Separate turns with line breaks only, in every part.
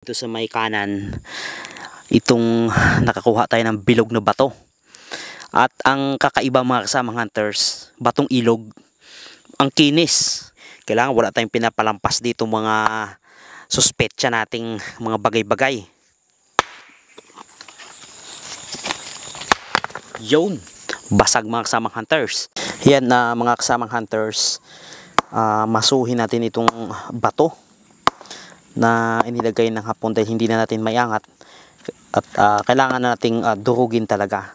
Dito sa may kanan, itong nakakuha tayo ng bilog na bato. At ang kakaiba mga kasamang hunters, batong ilog, ang kinis. Kailangan wala tayong pinapalampas dito mga suspetsa nating mga bagay-bagay. Yun, basag mga kasamang hunters. Yan na mga kasamang hunters, masuhin natin itong bato na inilagay ng hapon dahil hindi na natin maiangat at kailangan na nating durugin talaga.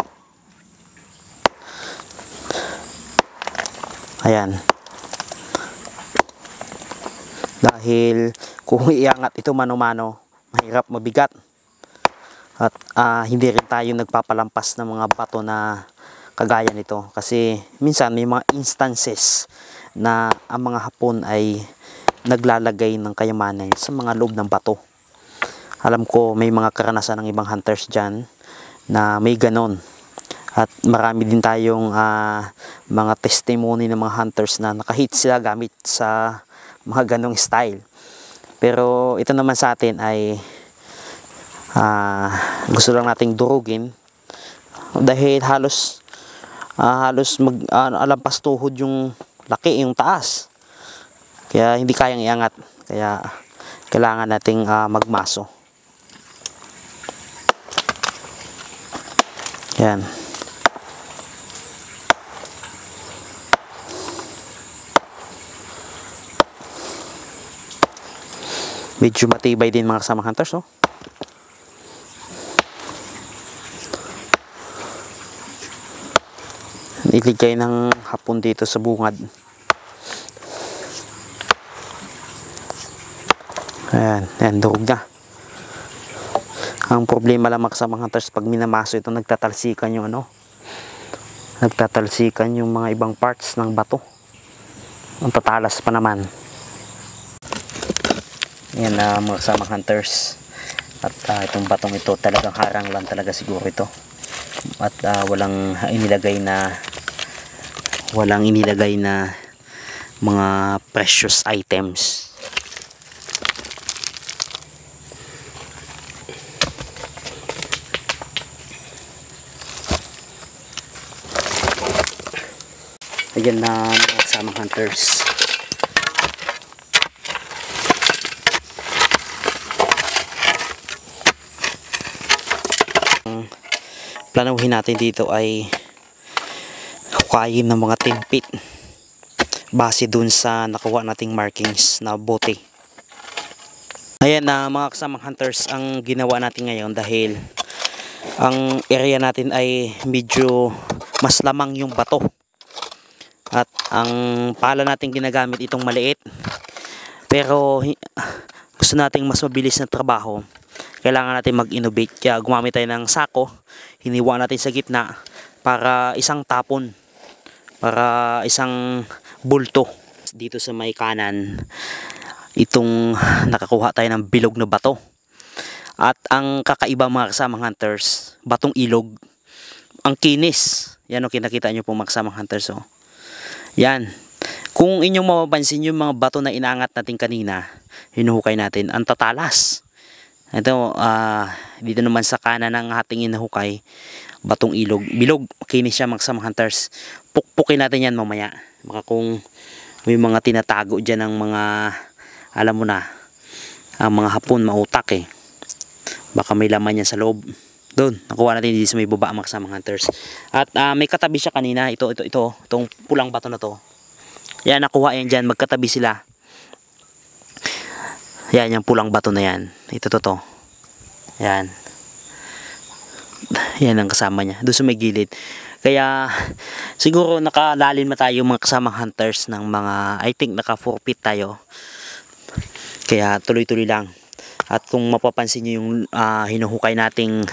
Ayan, dahil kung iangat ito mano-mano, mahirap, mabigat at hindi rin tayo nagpapalampas ng mga bato na kagaya nito kasi minsan may mga instances na ang mga hapon ay naglalagay ng kayamanan sa mga loob ng bato. Alam ko may mga karanasan ng ibang hunters dyan na may ganon. At marami din tayong mga testimony ng mga hunters na nakahit sila gamit sa mga ganong style. Pero ito naman sa atin ay gusto lang nating durugin dahil halos alampas tuhod yung laki, yung taas. Kaya hindi kayang iangat. Kaya kailangan nating magmaso. Yan. Medyo matibay din mga kasama hunters, oh. Iligay ng hapon dito sa bungad. Ayan, ayan, durog na. Ang problema lang mga kasamang hunters, pag minamaso ito, nagtatalsikan yung nagtatalsikan yung mga ibang parts ng bato. Ang tatalas pa naman. Ayan mga kasamang hunters. At itong batong ito, talagang harang lang talaga siguro ito. At walang inilagay na mga precious items. Ayan na mga kasamang hunters. Ang planuhin natin dito ay hukayin ng mga 10 feet base dun sa nakuha nating markings na bote. Ayan na mga kasamang hunters, ang ginawa natin ngayon dahil ang area natin ay medyo mas lamang yung bato. At ang pala natin ginagamit itong maliit. Pero gusto nating mas mabilis na trabaho. Kailangan natin mag-innovate. Kaya gumamit tayo ng sako. Hiniwa natin sa gitna para isang tapon. Para isang bulto. Dito sa may kanan, itong nakakuha tayo ng bilog na bato. At ang kakaiba mga kasamang hunters, batong ilog, ang kinis. Yan o, kinakita nyo po mga kasamang hunters, oh. Yan. Kung inyong mapapansin yung mga bato na inaangat natin kanina, hinuhukay natin, ang tatalas. Ito, dito naman sa kanan ng ating hinuhukay, batong ilog. Bilog, kinis siya mga kasamang hunters. Pukpukin natin yan mamaya. Baka kung may mga tinatago dyan ng mga, alam mo na, ang mga hapon, mautak eh. Baka may laman yan sa loob. Doon, nakuha natin dito sa may baba mga kasamang hunters. At may katabi siya kanina. Itong pulang bato na to. Yan, nakuha yan dyan. Magkatabi sila. Yan, yung pulang bato na yan. Ito to. Yan. Yan ang kasama niya. Doon sa may gilid. Kaya, siguro nakalalim na tayo mga kasamang hunters ng mga, I think naka 4 feet tayo. Kaya tuloy-tuloy lang. At kung mapapansin nyo yung hinuhukay nating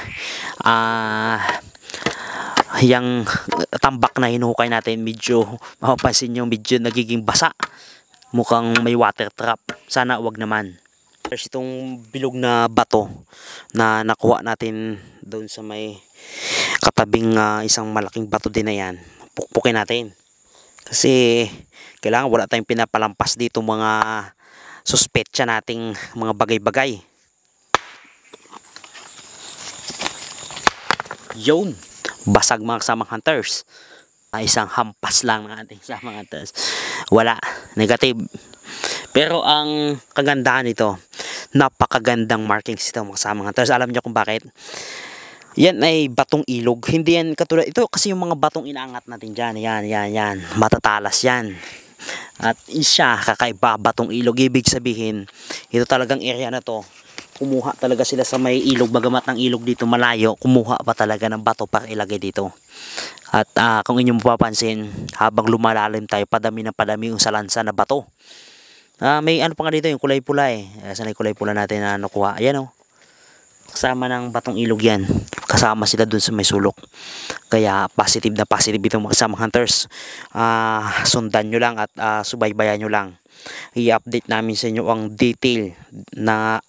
yung tambak na hinuhukay natin, medyo mapapansin nyo medyo nagiging basa. Mukhang may water trap. Sana wag naman. There's itong bilog na bato na nakuha natin doon sa may katabing isang malaking bato din na yan. Pukpukin natin. Kasi kailangan wala tayong pinapalampas dito mga suspetsa nating mga bagay-bagay. Yun, basag mga kasamang hunters. Isang hampas lang ng ating kasamang hunters. Wala, negative. Pero ang kagandahan nito, napakagandang markings ito mga kasamang hunters. Alam niyo kung bakit? Yan ay batong ilog. Hindi yan katulad ito kasi yung mga batong inaangat natin diyan. Yan. Matatalas yan. At siya kakaiba batong ilog. Ibig sabihin, ito talagang area na to. Kumuha talaga sila sa may ilog, bagamat ng ilog dito malayo, kumuha pa talaga ng bato para ilagay dito. At kung inyong mapapansin, habang lumalalim tayo, padami yung salansa na bato. May ano pa nga dito, yung kulay pula eh. Saan yung kulay pula natin na nakuha? Ayan oh. Kasama ng batong ilog yan. Kasama sila dun sa may sulok. Kaya positive itong mga kasamang hunters. Sundan nyo lang at subaybayan nyo lang. I-update namin sa inyo ang detail na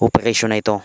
operation na ito.